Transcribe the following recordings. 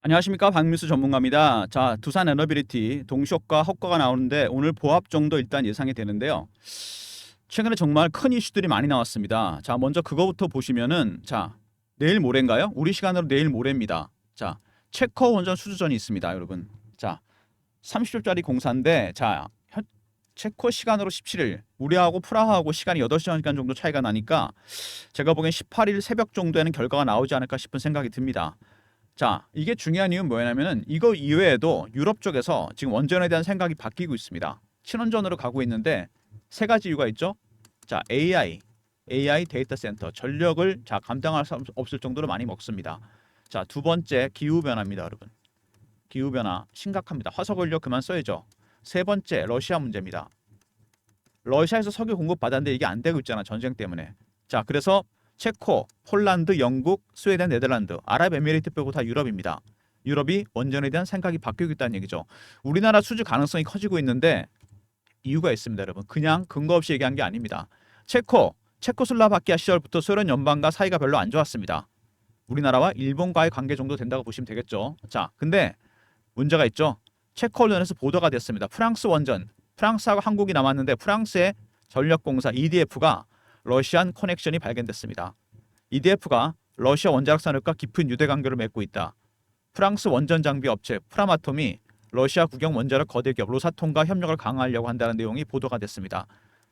안녕하십니까, 박민수 전문가입니다. 자, 두산 에너빌리티 동시효과 허가가 나오는데 오늘 보합 정도 일단 예상이 되는데요. 최근에 정말 큰 이슈들이 많이 나왔습니다. 자, 먼저 그거부터 보시면은, 자, 내일 모레인가요? 우리 시간으로 내일 모레입니다. 자, 체커 원전 수주전이 있습니다, 여러분. 자, 30조짜리 공사인데, 자, 체코 시간으로 17일, 우리하고 프라하하고 시간이 8시간 정도 차이가 나니까 제가 보기엔 18일 새벽 정도에는 결과가 나오지 않을까 싶은 생각이 듭니다. 자, 이게 중요한 이유는 뭐냐면은 이거 이외에도 유럽 쪽에서 지금 원전에 대한 생각이 바뀌고 있습니다. 친원전으로 가고 있는데 세 가지 이유가 있죠. 자, AI 데이터 센터 전력을 감당할 수 없을 정도로 많이 먹습니다. 자, 두 번째 기후 변화입니다, 여러분. 기후 변화 심각합니다. 화석 원료 그만 써야죠. 세 번째 러시아 문제입니다. 러시아에서 석유 공급 받았는데 이게 안 되고 있잖아, 전쟁 때문에. 자, 그래서 체코, 폴란드, 영국, 스웨덴, 네덜란드, 아랍에미레이트 빼고 다 유럽입니다. 유럽이 원전에 대한 생각이 바뀌고 있다는 얘기죠. 우리나라 수주 가능성이 커지고 있는데 이유가 있습니다, 여러분. 그냥 근거 없이 얘기한 게 아닙니다. 체코슬라바키아 시절부터 소련 연방과 사이가 별로 안 좋았습니다. 우리나라와 일본과의 관계 정도 된다고 보시면 되겠죠. 자, 근데 문제가 있죠. 체코 언론에서 보도가 됐습니다. 프랑스 원전, 프랑스하고 한국이 남았는데 프랑스의 전력공사 EDF가 러시안 커넥션이 발견됐습니다. EDF가 러시아 원자력 산업과 깊은 유대 관계를 맺고 있다. 프랑스 원전 장비 업체 프라마톰이 러시아 국영 원자력 거대 기업 로사톰과 협력을 강화하려고 한다는 내용이 보도가 됐습니다.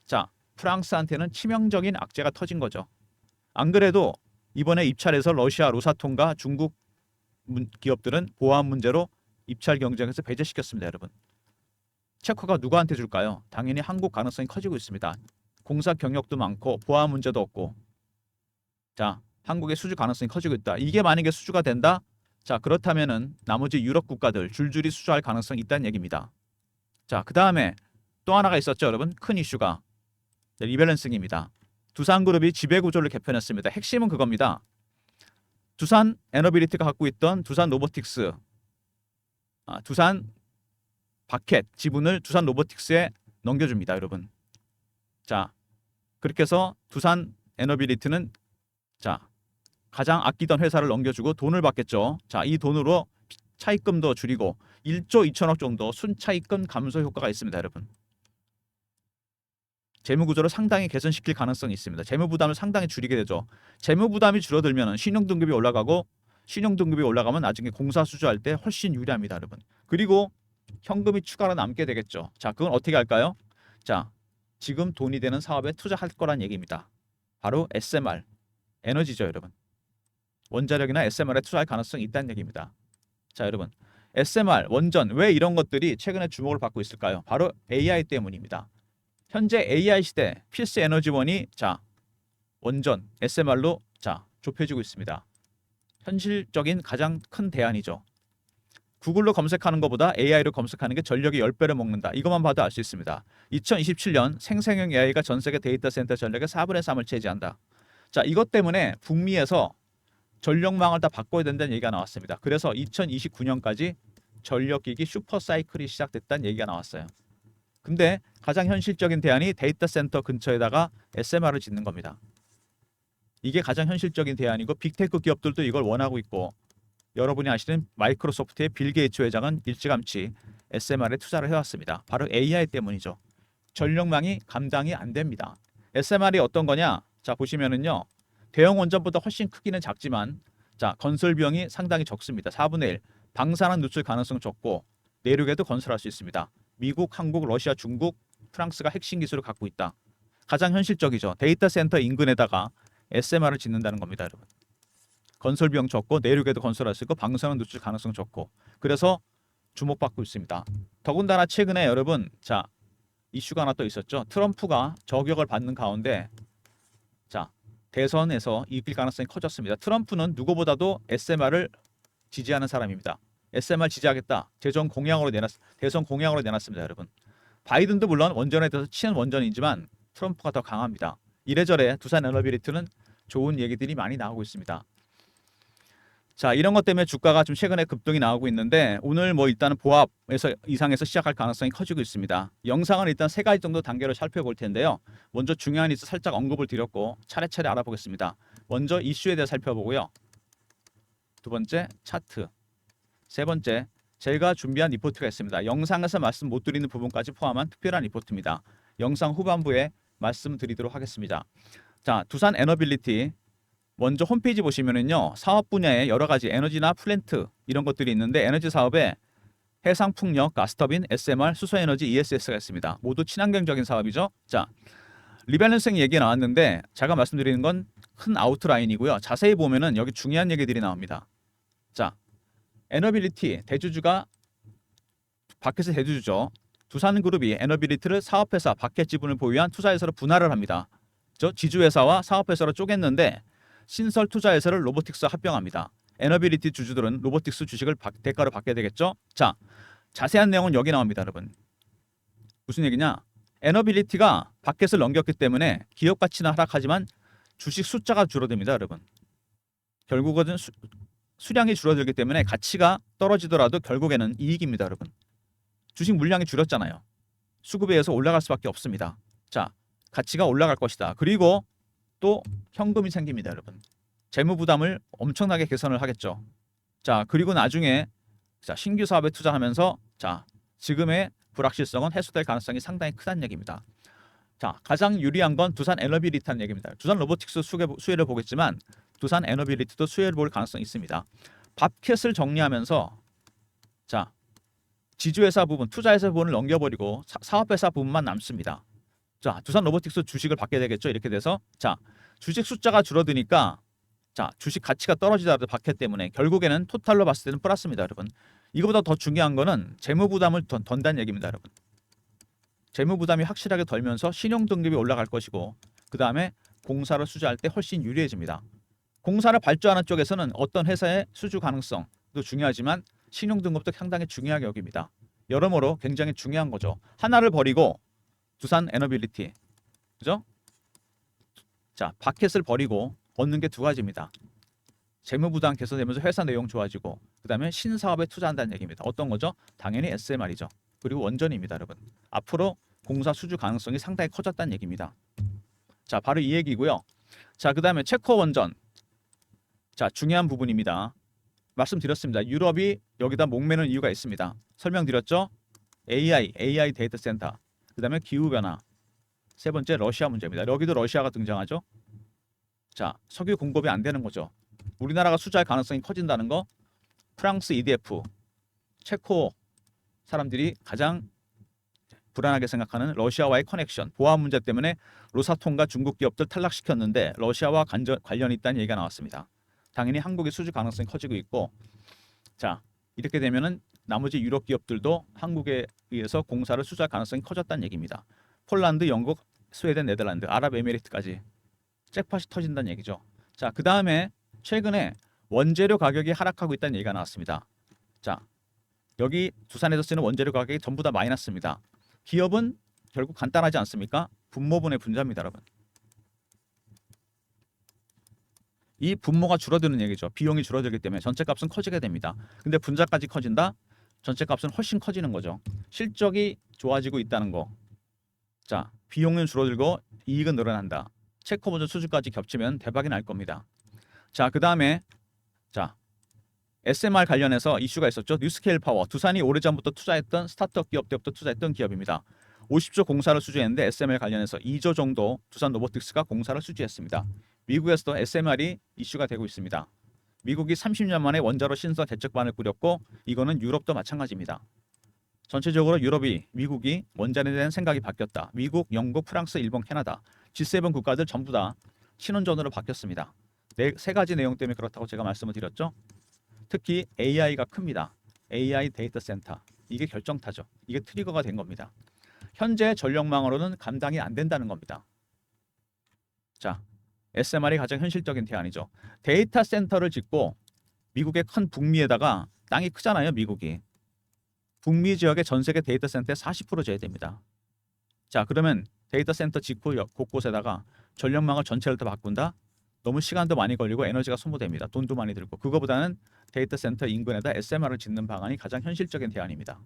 자, 프랑스한테는 치명적인 악재가 터진 거죠. 안 그래도 이번에 입찰에서 러시아 로사톰과 중국 기업들은 보안 문제로 입찰 경쟁에서 배제시켰습니다, 여러분. 체코가 누구한테 줄까요? 당연히 한국 가능성이 커지고 있습니다. 공사 경력도 많고 보안 문제도 없고. 자, 한국의 수주 가능성이 커지고 있다. 이게 만약에 수주가 된다? 자, 그렇다면은 나머지 유럽 국가들 줄줄이 수주할 가능성이 있다는 얘기입니다. 자, 그 다음에 또 하나가 있었죠, 여러분. 큰 이슈가 리밸런싱입니다. 두산그룹이 지배구조를 개편했습니다. 핵심은 그겁니다. 두산 에너빌리티가 갖고 있던 두산 로보틱스, 두산 바켓 지분을 두산 로보틱스에 넘겨줍니다, 여러분. 자, 그렇게 해서 두산 에너빌리티는 자, 가장 아끼던 회사를 넘겨주고 돈을 받겠죠. 자, 이 돈으로 차입금도 줄이고 1조 2천억 정도 순차입금 감소 효과가 있습니다, 여러분. 재무 구조를 상당히 개선시킬 가능성이 있습니다. 재무 부담을 상당히 줄이게 되죠. 재무 부담이 줄어들면 신용 등급이 올라가고 신용 등급이 올라가면 나중에 공사 수주할 때 훨씬 유리합니다, 여러분. 그리고 현금이 추가로 남게 되겠죠. 자, 그건 어떻게 할까요? 자, 지금 돈이 되는 사업에 투자할 거란 얘기입니다. 바로 SMR, 에너지죠, 여러분. 원자력이나 SMR에 투자할 가능성이 있다는 얘기입니다. 자, 여러분. SMR, 원전, 왜 이런 것들이 최근에 주목을 받고 있을까요? 바로 AI 때문입니다. 현재 AI 시대 필수 에너지원이 원전, SMR로 좁혀지고 있습니다. 현실적인 가장 큰 대안이죠. 구글로 검색하는 것보다 AI로 검색하는 게 전력이 10배를 먹는다. 이것만 봐도 알 수 있습니다. 2027년 생성형 AI가 전 세계 데이터 센터 전력의 4분의 3을 차지한다. 자, 이것 때문에 북미에서 전력망을 다 바꿔야 된다는 얘기가 나왔습니다. 그래서 2029년까지 전력기기 슈퍼사이클이 시작됐다는 얘기가 나왔어요. 근데 가장 현실적인 대안이 데이터 센터 근처에다가 SMR을 짓는 겁니다. 이게 가장 현실적인 대안이고 빅테크 기업들도 이걸 원하고 있고 여러분이 아시는 마이크로소프트의 빌 게이츠 회장은 일찌감치 SMR에 투자를 해왔습니다. 바로 AI 때문이죠. 전력망이 감당이 안 됩니다. SMR이 어떤 거냐? 자, 보시면은요. 대형 원전보다 훨씬 크기는 작지만 건설 비용이 상당히 적습니다. 4분의 1. 방사능 누출 가능성 적고 내륙에도 건설할 수 있습니다. 미국, 한국, 러시아, 중국, 프랑스가 핵심 기술을 갖고 있다. 가장 현실적이죠. 데이터 센터 인근에다가 SMR을 짓는다는 겁니다, 여러분. 건설 비용 적고 내륙에도 건설할 수 있고 방사능 누출 가능성 적고 그래서 주목받고 있습니다. 더군다나 최근에 여러분 이슈가 하나 또 있었죠. 트럼프가 저격을 받는 가운데 대선에서 이길 가능성이 커졌습니다. 트럼프는 누구보다도 SMR을 지지하는 사람입니다. SMR 지지하겠다. 대선 공약으로 내놨습니다, 여러분. 바이든도 물론 원전에 대해서 친원전이지만 트럼프가 더 강합니다. 이래저래 두산 에너빌리티는 좋은 얘기들이 많이 나오고 있습니다. 자, 이런 것 때문에 주가가 좀 최근에 급등이 나오고 있는데 오늘 일단은 보합에서 이상에서 시작할 가능성이 커지고 있습니다. 영상은 일단 세 가지 정도 단계로 살펴볼 텐데요. 먼저 중요한 이슈 살짝 언급을 드렸고 차례차례 알아보겠습니다. 먼저 이슈에 대해 살펴보고요. 두 번째 차트, 세 번째, 제가 준비한 리포트가 있습니다. 영상에서 말씀 못 드리는 부분까지 포함한 특별한 리포트입니다. 영상 후반부에 말씀드리도록 하겠습니다. 자, 두산 에너빌리티 먼저 홈페이지 보시면은요, 사업 분야에 여러 가지 에너지나 플랜트 이런 것들이 있는데 에너지 사업에 해상풍력, 가스터빈, SMR, 수소에너지, ESS가 있습니다. 모두 친환경적인 사업이죠. 자, 리밸런싱 얘기 나왔는데 제가 말씀드리는 건 큰 아웃라인이고요. 자세히 보면은 여기 중요한 얘기들이 나옵니다. 자, 에너빌리티 대주주가 밖에서 대주주죠. 두산그룹이 에너빌리티를 사업회사 밖에 지분을 보유한 투자회사로 분할을 합니다. 지주회사와 사업회사로 쪼갰는데 신설 투자회사를 로보틱스 합병합니다. 에너빌리티 주주들은 로보틱스 주식을 대가로 받게 되겠죠. 자, 자세한 내용은 여기 나옵니다, 여러분. 무슨 얘기냐? 에너빌리티가 밖에서 넘겼기 때문에 기업 가치는 하락하지만 주식 숫자가 줄어듭니다, 여러분. 결국은 수량이 줄어들기 때문에 가치가 떨어지더라도 결국에는 이익입니다, 여러분. 주식 물량이 줄었잖아요. 수급에 의해서 올라갈 수밖에 없습니다. 자, 가치가 올라갈 것이다. 그리고 또 현금이 생깁니다, 여러분. 재무 부담을 엄청나게 개선을 하겠죠. 자, 그리고 나중에 신규 사업에 투자하면서 지금의 불확실성은 해소될 가능성이 상당히 크다는 얘기입니다. 자, 가장 유리한 건 두산 에너빌리티라는 얘기입니다. 두산 로보틱스 수혜를 보겠지만 두산 에너빌리티도 수혜를 볼 가능성이 있습니다. 밥캣을 정리하면서 자, 지주회사 부분, 투자회사 부분을 넘겨버리고 사업회사 부분만 남습니다. 자, 두산 로보틱스 주식을 받게 되겠죠. 이렇게 돼서 자, 주식 숫자가 줄어드니까 자, 주식 가치가 떨어지더라도 밥캣 때문에 결국에는 토탈로 봤을 때는 플러스입니다, 여러분. 이거보다 더 중요한 거는 재무 부담을 던다는 얘기입니다, 여러분. 재무 부담이 확실하게 덜면서 신용 등급이 올라갈 것이고 그 다음에 공사를 수주할 때 훨씬 유리해집니다. 공사를 발주하는 쪽에서는 어떤 회사의 수주 가능성도 중요하지만 신용 등급도 상당히 중요하게 여깁니다. 여러모로 굉장히 중요한 거죠. 하나를 버리고 두산 에너빌리티, 그죠? 자, 밥캣을 버리고 얻는 게 두 가지입니다. 재무 부담 개선되면서 회사 내용 좋아지고 그 다음에 신사업에 투자한다는 얘기입니다. 어떤 거죠? 당연히 SMR이죠. 그리고 원전입니다, 여러분. 앞으로 공사 수주 가능성이 상당히 커졌다는 얘기입니다. 자, 바로 이 얘기고요. 자, 그 다음에 체코 원전. 자, 중요한 부분입니다. 말씀드렸습니다. 유럽이 여기다 목매는 이유가 있습니다. 설명드렸죠? AI 데이터 센터. 그 다음에 기후변화. 세 번째 러시아 문제입니다. 여기도 러시아가 등장하죠. 자, 석유 공급이 안 되는 거죠. 우리나라가 수주할 가능성이 커진다는 거. 프랑스 EDF, 체코 사람들이 가장 불안하게 생각하는 러시아와의 커넥션, 보안 문제 때문에 로사톰과 중국 기업들 탈락시켰는데 러시아와 관련이 있다는 얘기가 나왔습니다. 당연히 한국의 수주 가능성이 커지고 있고, 자, 이렇게 되면은 나머지 유럽 기업들도 한국에 의해서 공사를 수주할 가능성이 커졌다는 얘기입니다. 폴란드, 영국, 스웨덴, 네덜란드, 아랍에미리트까지 잭팟이 터진다는 얘기죠. 자, 그 다음에 최근에 원재료 가격이 하락하고 있다는 얘기가 나왔습니다. 자, 여기 두산에서 쓰는 원재료 가격이 전부 다 마이너스입니다. 기업은 결국 간단하지 않습니까? 분모분의 분자입니다, 여러분. 이 분모가 줄어드는 얘기죠. 비용이 줄어들기 때문에 전체 값은 커지게 됩니다. 근데 분자까지 커진다? 전체 값은 훨씬 커지는 거죠. 실적이 좋아지고 있다는 거. 자, 비용은 줄어들고 이익은 늘어난다. 체코 버전 수주까지 겹치면 대박이 날 겁니다. 자, 그 다음에 자, SMR 관련해서 이슈가 있었죠. 뉴스케일 파워. 두산이 오래전부터 투자했던 스타트업 기업 때부터 투자했던 기업입니다. 50조 공사를 수주했는데 SMR 관련해서 2조 정도 두산 로보틱스가 공사를 수주했습니다. 미국에서도 SMR이 이슈가 되고 있습니다. 미국이 30년 만에 원자로 신설 대책반을 꾸렸고 이거는 유럽도 마찬가지입니다. 전체적으로 미국이 원전에 대한 생각이 바뀌었다. 미국, 영국, 프랑스, 일본, 캐나다 G7 국가들 전부 다 신원전으로 바뀌었습니다. 세 가지 내용 때문에 그렇다고 제가 말씀을 드렸죠. 특히 AI가 큽니다. AI 데이터 센터. 이게 결정타죠. 이게 트리거가 된 겁니다. 현재 전력망으로는 감당이 안 된다는 겁니다. 자, SMR이 가장 현실적인 대안이죠. 데이터 센터를 짓고 미국의 큰 북미에다가 땅이 크잖아요, 미국이. 북미 지역의 전 세계 데이터 센터의 40% 제외됩니다. 자, 그러면 데이터 센터 짓고 곳곳에다가 전력망을 전체를 다 바꾼다? 너무 시간도 많이 걸리고 에너지가 소모됩니다. 돈도 많이 들고. 그거보다는 데이터 센터 인근에다 SMR을 짓는 방안이 가장 현실적인 대안입니다.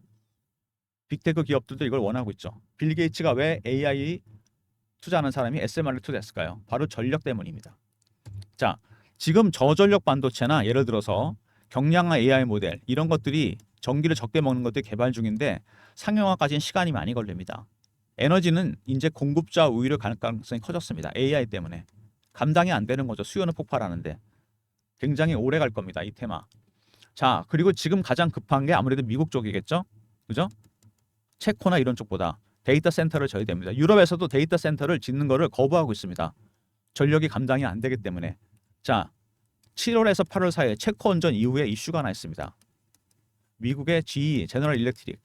빅테크 기업들도 이걸 원하고 있죠. 빌 게이츠가 왜 AI 투자하는 사람이 SMR을 투자했을까요? 바로 전력 때문입니다. 자, 지금 저전력 반도체나 예를 들어서 경량화 AI 모델 이런 것들이 전기를 적게 먹는 것들이 개발 중인데 상용화까지는 시간이 많이 걸립니다. 에너지는 이제 공급자 우위를 갈 가능성이 커졌습니다. AI 때문에 감당이 안 되는 거죠. 수요는 폭발하는데 굉장히 오래 갈 겁니다. 이 테마. 자, 그리고 지금 가장 급한 게 아무래도 미국 쪽이겠죠? 그죠? 체코나 이런 쪽보다 데이터 센터를 져야 됩니다. 유럽에서도 데이터 센터를 짓는 거를 거부하고 있습니다. 전력이 감당이 안 되기 때문에. 자, 7월에서 8월 사이에 체코 원전 이후에 이슈가 하나 있습니다. 미국의 GE, 제너럴 일렉트릭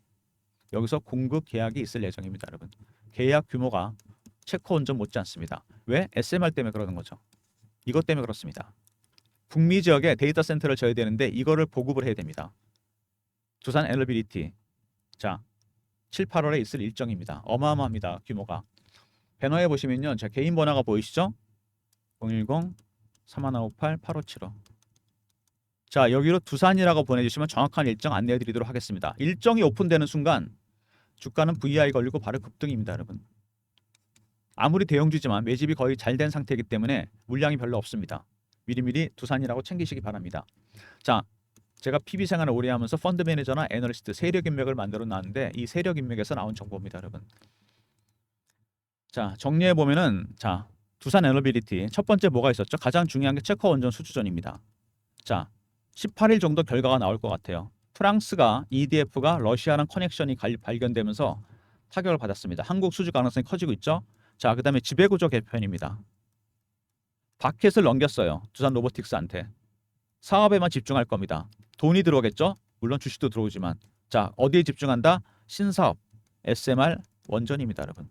여기서 공급 계약이 있을 예정입니다, 여러분. 계약 규모가 체코 원전 못지 않습니다. 왜? SMR 때문에 그러는 거죠. 이것 때문에 그렇습니다. 북미 지역에 데이터 센터를 져야 되는데 이거를 보급을 해야 됩니다. 두산 에너빌리티. 자, 7, 8월에 있을 일정입니다. 어마어마합니다. 규모가. 배너에 보시면요. 제 개인 번호가 보이시죠? 010-3158-8575. 자, 여기로 두산이라고 보내주시면 정확한 일정 안내해드리도록 하겠습니다. 일정이 오픈되는 순간 주가는 VI 걸리고 바로 급등입니다, 여러분. 아무리 대형주지만 매집이 거의 잘 된 상태이기 때문에 물량이 별로 없습니다. 미리미리 두산이라고 챙기시기 바랍니다. 자, 제가 PB 생활을 오래 하면서 펀드 매니저나 애널리스트 세력 인맥을 만들어 놨는데 이 세력 인맥에서 나온 정보입니다, 여러분. 자, 정리해 보면은 자, 두산 에너빌리티 첫 번째 뭐가 있었죠? 가장 중요한 게 체코 원전 수주전입니다. 자, 18일 정도 결과가 나올 것 같아요. 프랑스가 EDF가 러시아랑 커넥션이 발견되면서 타격을 받았습니다. 한국 수주 가능성이 커지고 있죠. 자, 그다음에 지배구조 개편입니다. 바켓을 넘겼어요. 두산 로보틱스한테. 사업에만 집중할 겁니다. 돈이 들어오겠죠? 물론 주식도 들어오지만. 자, 어디에 집중한다? 신사업, SMR, 원전입니다, 여러분.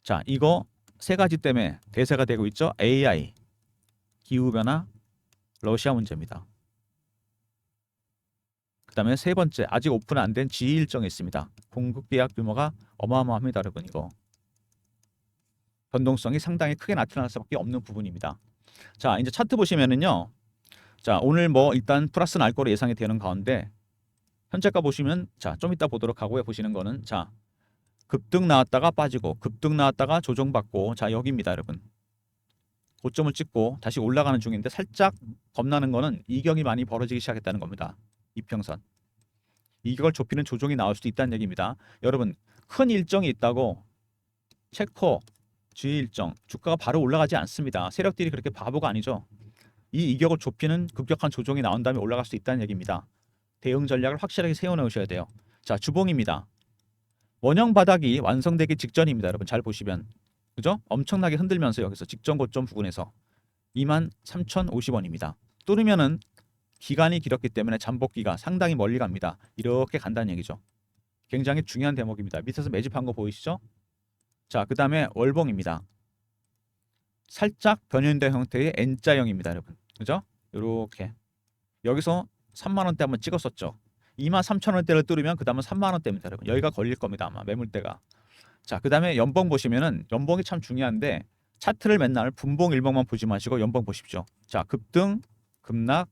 자, 이거 세 가지 때문에 대세가 되고 있죠. AI, 기후변화, 러시아 문제입니다. 그 다음에 세 번째, 아직 오픈 안 된 GE 일정이 있습니다. 공급 계약 규모가 어마어마합니다, 여러분. 이거 변동성이 상당히 크게 나타날 수밖에 없는 부분입니다. 자, 이제 차트 보시면은요. 자, 오늘 뭐 일단 플러스 날 거로 예상이 되는 가운데 현재가 보시면 자, 좀 이따 보도록 하고요. 보시는 거는 자, 급등 나왔다가 빠지고 급등 나왔다가 조정받고 자, 여기입니다, 여러분. 고점을 찍고 다시 올라가는 중인데 살짝 겁나는 거는 이격이 많이 벌어지기 시작했다는 겁니다. 이평선. 이격을 좁히는 조정이 나올 수도 있다는 얘기입니다. 여러분, 큰 일정이 있다고 체코 G 일정 주가가 바로 올라가지 않습니다. 세력들이 그렇게 바보가 아니죠. 이 이격을 좁히는 급격한 조정이 나온 다음에 올라갈 수 있다는 얘기입니다. 대응 전략을 확실하게 세워놓으셔야 돼요. 자, 주봉입니다. 원형 바닥이 완성되기 직전입니다. 여러분 잘 보시면 그죠? 엄청나게 흔들면서 여기서 직전 고점 부근에서 23,050원입니다. 뚫으면은 기간이 길었기 때문에 잠복기가 상당히 멀리 갑니다. 이렇게 간다는 얘기죠. 굉장히 중요한 대목입니다. 밑에서 매집한 거 보이시죠? 자, 그 다음에 월봉입니다. 살짝 변형된 형태의 N자형입니다, 여러분. 그죠? 이렇게 여기서 3만 원대 한번 찍었었죠. 23,000원대를 뚫으면 그 다음은 3만 원대입니다, 여러분. 여기가 걸릴 겁니다, 아마 매물대가. 자, 그 다음에 연봉 보시면은 연봉이 참 중요한데 차트를 맨날 분봉 일봉만 보지 마시고 연봉 보십시오. 자, 급등, 급락,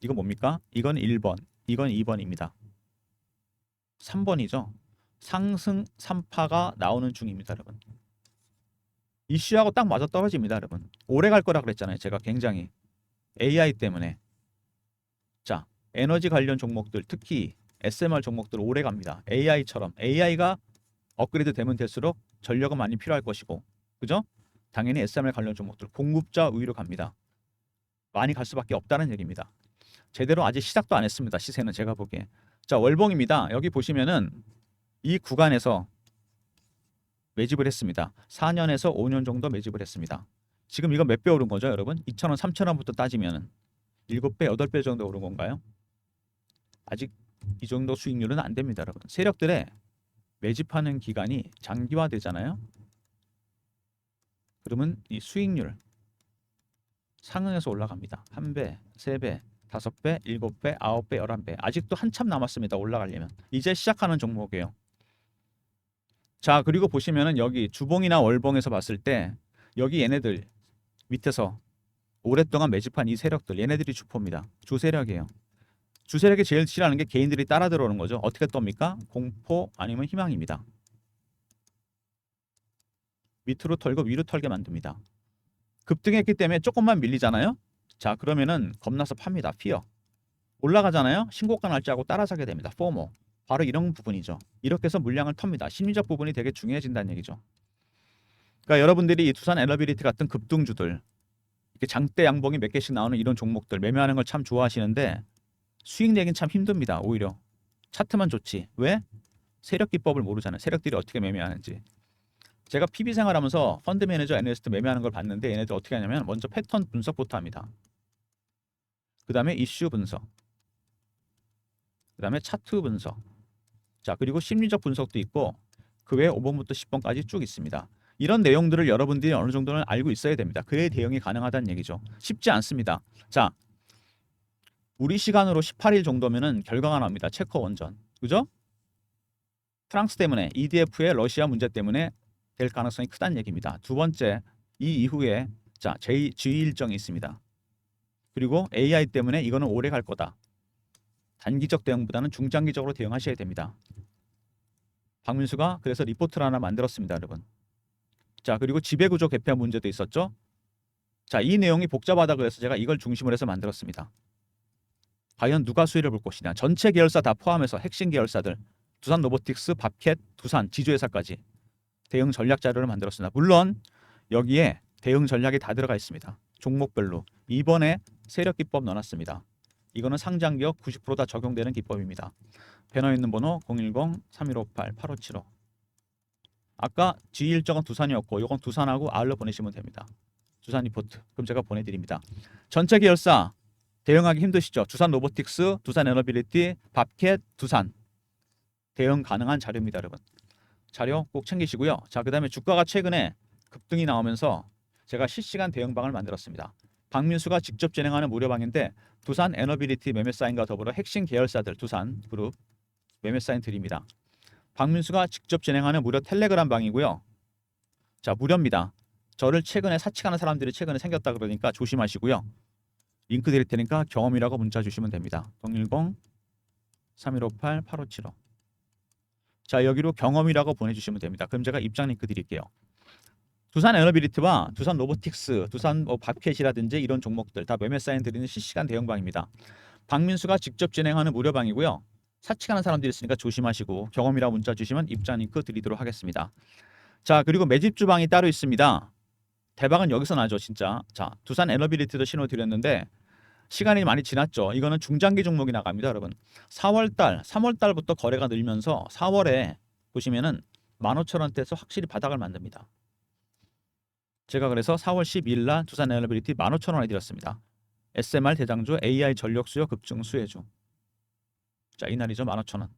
이거 뭡니까? 이건 1번, 이건 2번입니다. 3번이죠. 상승 3파가 나오는 중입니다, 여러분. 이슈하고 딱 맞아떨어집니다, 여러분. 오래 갈 거라 그랬잖아요. 제가 굉장히 AI 때문에. 자, 에너지 관련 종목들, 특히 SMR 종목들 오래 갑니다. AI처럼 AI가 업그레이드 되면 될수록 전력은 많이 필요할 것이고, 그죠? 당연히 SMR 관련 종목들 공급자 우위로 갑니다. 많이 갈 수밖에 없다는 얘기입니다. 제대로 아직 시작도 안 했습니다. 시세는 제가 보기에. 자, 월봉입니다. 여기 보시면은 이 구간에서 매집을 했습니다. 4년에서 5년 정도 매집을 했습니다. 지금 이거 몇 배 오른 거죠, 여러분? 2,000원, 3,000원부터 따지면은 7배, 8배 정도 오른 건가요? 아직 이 정도 수익률은 안 됩니다, 여러분. 세력들의 매집하는 기간이 장기화되잖아요. 그러면 이 수익률 상응해서 올라갑니다. 1배, 3배, 5배, 7배, 9배, 11배. 아직도 한참 남았습니다. 올라가려면. 이제 시작하는 종목이에요. 자, 그리고 보시면은 여기 주봉이나 월봉에서 봤을 때 여기 얘네들 밑에서 오랫동안 매집한 이 세력들 얘네들이 주포입니다. 주세력이에요. 주세력이 제일 싫어하는 게 개인들이 따라 들어오는 거죠. 어떻게 떱니까? 공포 아니면 희망입니다. 밑으로 털고 위로 털게 만듭니다. 급등했기 때문에 조금만 밀리잖아요. 자, 그러면은 겁나서 팝니다. 피어. 올라가잖아요. 신고가 날짜하고 따라사게 됩니다. 포모. 바로 이런 부분이죠. 이렇게 해서 물량을 텁니다. 심리적 부분이 되게 중요해진다는 얘기죠. 그러니까 여러분들이 이 두산 에너빌리티 같은 급등주들, 이렇게 장대 양봉이 몇 개씩 나오는 이런 종목들 매매하는 걸 참 좋아하시는데 수익 내긴 참 힘듭니다. 오히려 차트만 좋지. 왜? 세력 기법을 모르잖아요. 세력들이 어떻게 매매하는지. 제가 PB 생활하면서 펀드 매니저 애널리스트 매매하는 걸 봤는데 얘네들 어떻게 하냐면 먼저 패턴 분석부터 합니다. 그 다음에 이슈 분석, 그 다음에 차트 분석, 자 그리고 심리적 분석도 있고 그 외에 5번부터 10번까지 쭉 있습니다. 이런 내용들을 여러분들이 어느 정도는 알고 있어야 됩니다. 그래야 대응이 가능하다는 얘기죠. 쉽지 않습니다. 자 우리 시간으로 18일 정도면은 결과가 나옵니다. 체커 원전. 그죠? 프랑스 때문에 EDF의 러시아 문제 때문에 될 가능성이 크다는 얘기입니다. 두 번째, 이 이후에 자 G 일정이 있습니다. 그리고 AI 때문에 이거는 오래 갈 거다. 단기적 대응보다는 중장기적으로 대응하셔야 됩니다. 박민수가 그래서 리포트를 하나 만들었습니다, 여러분. 자 그리고 지배구조 개편 문제도 있었죠. 자 이 내용이 복잡하다 그래서 제가 이걸 중심으로 해서 만들었습니다. 과연 누가 수혜를 볼 것이냐. 전체 계열사 다 포함해서 핵심 계열사들 두산 로보틱스, 밥캣, 두산, 지주회사까지 대응 전략 자료를 만들었습니다. 물론 여기에 대응 전략이 다 들어가 있습니다. 종목별로. 이번에 세력 기법 넣어놨습니다. 이거는 상장 기업 90%다 적용되는 기법입니다. 배너 있는 번호 010-3158-8575. 아까 G 일정은 두산이었고 이건 두산하고 R로 보내시면 됩니다. 두산 리포트. 그럼 제가 보내드립니다. 전체 계열사 대응하기 힘드시죠? 두산 로보틱스, 두산 에너빌리티, 밥캣, 두산. 대응 가능한 자료입니다, 여러분. 자료 꼭 챙기시고요. 자, 그다음에 주가가 최근에 급등이 나오면서 제가 실시간 대응방을 만들었습니다. 박민수가 직접 진행하는 무료방인데 두산 에너빌리티 매매 사인과 더불어 핵심 계열사들 두산 그룹 매매 사인 드립니다. 박민수가 직접 진행하는 무료 텔레그램 방이고요. 자, 무료입니다. 저를 최근에 사칭하는 사람들이 최근에 생겼다 그러니까 조심하시고요. 링크 드릴 테니까 경험이라고 문자 주시면 됩니다. 010-3158-8575. 자 여기로 경험이라고 보내주시면 됩니다. 그럼 제가 입장 링크 드릴게요. 두산 에너빌리티와 두산 로보틱스, 두산 밥캣이라든지 이런 종목들 다 매매 사인 드리는 실시간 대응방입니다. 박민수가 직접 진행하는 무료방이고요. 사칭하는 사람들이 있으니까 조심하시고 경험이라고 문자 주시면 입장 링크 드리도록 하겠습니다. 자 그리고 매집 주방이 따로 있습니다. 대박은 여기서 나죠 진짜. 자 두산 에너빌리티도 신호 드렸는데 시간이 많이 지났죠. 이거는 중장기 종목이 나갑니다, 여러분. 4월달, 3월달부터 거래가 늘면서 4월에 보시면은 15,000원대에서 확실히 바닥을 만듭니다. 제가 그래서 4월 12일 날 두산 에너빌리티 15,000원에 드렸습니다. SMR 대장주 AI 전력 수요 급증 수혜주. 자, 이날이죠. 15,000원.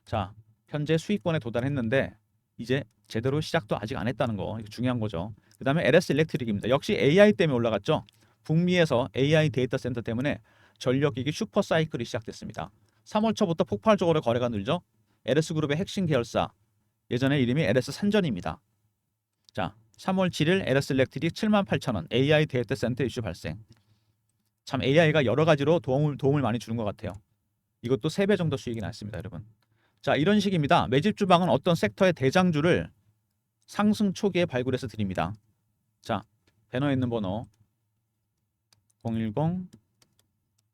자, 현재 수익권에 도달했는데 이제 제대로 시작도 아직 안 했다는 거. 이거 중요한 거죠. 그다음에 LS 일렉트릭입니다. 역시 AI 때문에 올라갔죠. 북미에서 AI 데이터 센터 때문에 전력기기 슈퍼 사이클이 시작됐습니다. 3월 초부터 폭발적으로 거래가 늘죠. LS그룹의 핵심 계열사 예전에 이름이 LS 산전입니다. 자, 3월 7일 LS 일렉트릭 78,000원 AI 데이터 센터 이슈 발생. 참 AI가 여러 가지로 도움을 많이 주는 것 같아요. 이것도 3배 정도 수익이 났습니다, 여러분. 자, 이런 식입니다. 매집 주방은 어떤 섹터의 대장주를 상승 초기에 발굴해서 드립니다. 자, 배너에 있는 번호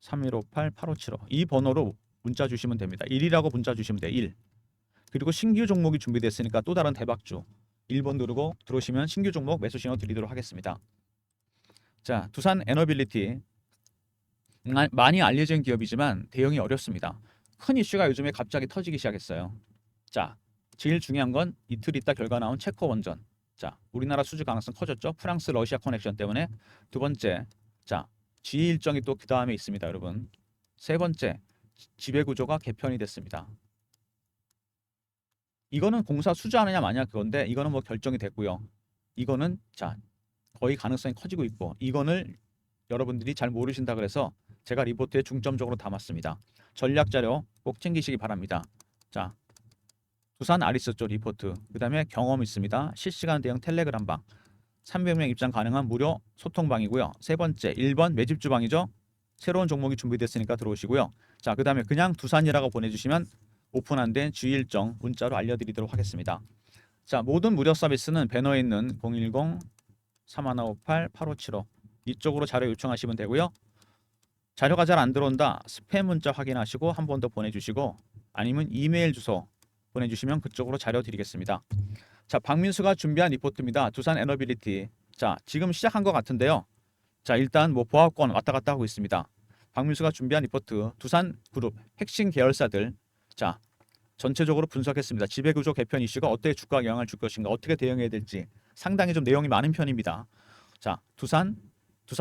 010-3158-8575 이 번호로 문자 주시면 됩니다. 1이라고 문자 주시면 돼요. 1. 그리고 신규 종목이 준비됐으니까 또 다른 대박주 1번 누르고 들어오시면 신규 종목 매수 신호 드리도록 하겠습니다. 자, 두산 에너빌리티 많이 알려진 기업이지만 대응이 어렵습니다. 큰 이슈가 요즘에 갑자기 터지기 시작했어요. 자, 제일 중요한 건 이틀 있다 결과 나온 체커 원전. 자, 우리나라 수주 가능성 커졌죠. 프랑스 러시아 커넥션 때문에. 두 번째, 자 G 일정이 또 그 다음에 있습니다, 여러분. 세 번째, 지배구조가 개편이 됐습니다. 이거는 공사 수주하느냐 마냐 그건데 이거는 뭐 결정이 됐고요. 이거는 자 거의 가능성이 커지고 있고 이거는 여러분들이 잘 모르신다 그래서 제가 리포트에 중점적으로 담았습니다. 전략 자료 꼭 챙기시기 바랍니다. 자, 두산 아리스 쪽 리포트, 그 다음에 경험 있습니다. 실시간 대응 텔레그램 방, 300명 입장 가능한 무료 소통방이고요. 세 번째 1번 매집 주방이죠. 새로운 종목이 준비됐으니까 들어오시고요. 자, 그 다음에 그냥 두산이라고 보내주시면 오픈 안 된 G 일정 문자로 알려드리도록 하겠습니다. 자, 모든 무료 서비스는 배너에 있는 010-3158-8575 이쪽으로 자료 요청하시면 되고요. 자료가 잘 안 들어온다. 스팸 문자 확인하시고 한 번 더 보내주시고 아니면 이메일 주소 보내주시면 그쪽으로 자료 드리겠습니다. 자, 박민수가 준비한 리포트입니다. 두산 에너빌리티. 자, 지금 시작한 것 같은데요. 자, 일단 뭐 보합권 왔다 갔다 하고 있습니다. 박민수가 준비한 리포트 두산 그룹 핵심 계열사들 자 전체적으로 분석했습니다. 지배구조 개편 이슈가 어떻게 주가에 영향을 줄 것인가, 어떻게 대응해야 될지 상당히 좀 내용이 많은 편입니다. 자, 두산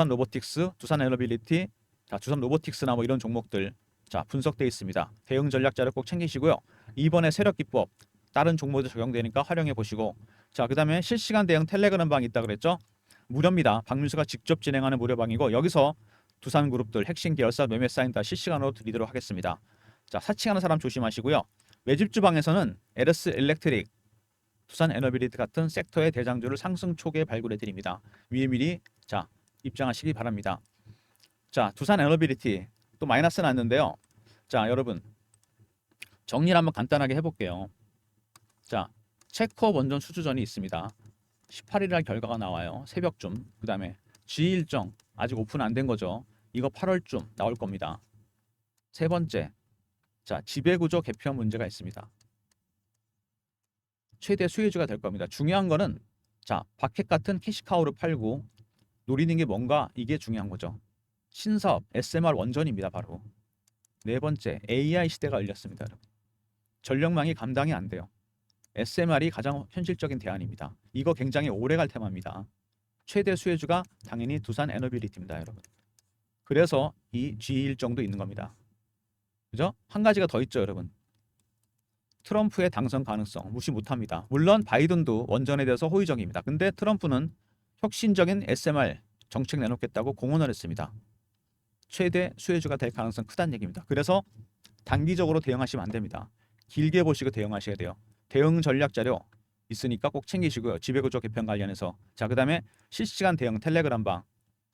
로보틱스, 두산 에너빌리티, 자, 두산 로보틱스나 뭐 이런 종목들 자 분석되어 있습니다. 대응 전략 자료 꼭 챙기시고요. 이번에 세력 기법 다른 종목도 적용되니까 활용해 보시고 자 그다음에 실시간 대응 텔레그램 방이 있다 그랬죠? 무료입니다. 박민수가 직접 진행하는 무료방이고 여기서 두산 그룹들 핵심 계열사 매매 사인 다 실시간으로 드리도록 하겠습니다. 자 사칭하는 사람 조심하시고요. 매집주 방에서는 에르스 일렉트릭, 두산 에너빌리티 같은 섹터의 대장주를 상승 초기에 발굴해 드립니다. 위에 미리 자 입장하시기 바랍니다. 자 두산 에너빌리티 또 마이너스 났는데요. 자 여러분 정리를 한번 간단하게 해볼게요. 자 체커 원전 수주전이 있습니다. 18일 날 결과가 나와요. 새벽쯤. 그 다음에 지휘 일정 아직 오픈 안 된 거죠. 이거 8월쯤 나올 겁니다. 세 번째, 자 지배구조 개편 문제가 있습니다. 최대 수혜주가 될 겁니다. 중요한 거는 자 바켓 같은 캐시카우를 팔고 노리는 게 뭔가 이게 중요한 거죠. 신사업 SMR 원전입니다. 바로 네 번째 AI 시대가 열렸습니다. 여러분. 전력망이 감당이 안 돼요. SMR이 가장 현실적인 대안입니다. 이거 굉장히 오래 갈 테마입니다. 최대 수혜주가 당연히 두산 에너빌리티입니다, 여러분. 그래서 이 G1정도 있는 겁니다. 그죠? 한 가지가 더 있죠, 여러분. 트럼프의 당선 가능성 무시 못합니다. 물론 바이든도 원전에 대해서 호의적입니다. 근데 트럼프는 혁신적인 SMR 정책 내놓겠다고 공언을 했습니다. 최대 수혜주가 될 가능성 크다는 얘기입니다. 그래서 단기적으로 대응하시면 안 됩니다. 길게 보시고 대응하셔야 돼요. 대응 전략 자료 있으니까 꼭 챙기시고요. 지배구조 개편 관련해서 자 그다음에 실시간 대응 텔레그램 방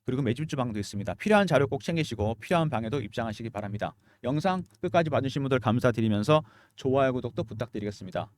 그리고 매집주 방도 있습니다. 필요한 자료 꼭 챙기시고 필요한 방에도 입장하시기 바랍니다. 영상 끝까지 봐주신 분들 감사드리면서 좋아요 구독도 부탁드리겠습니다.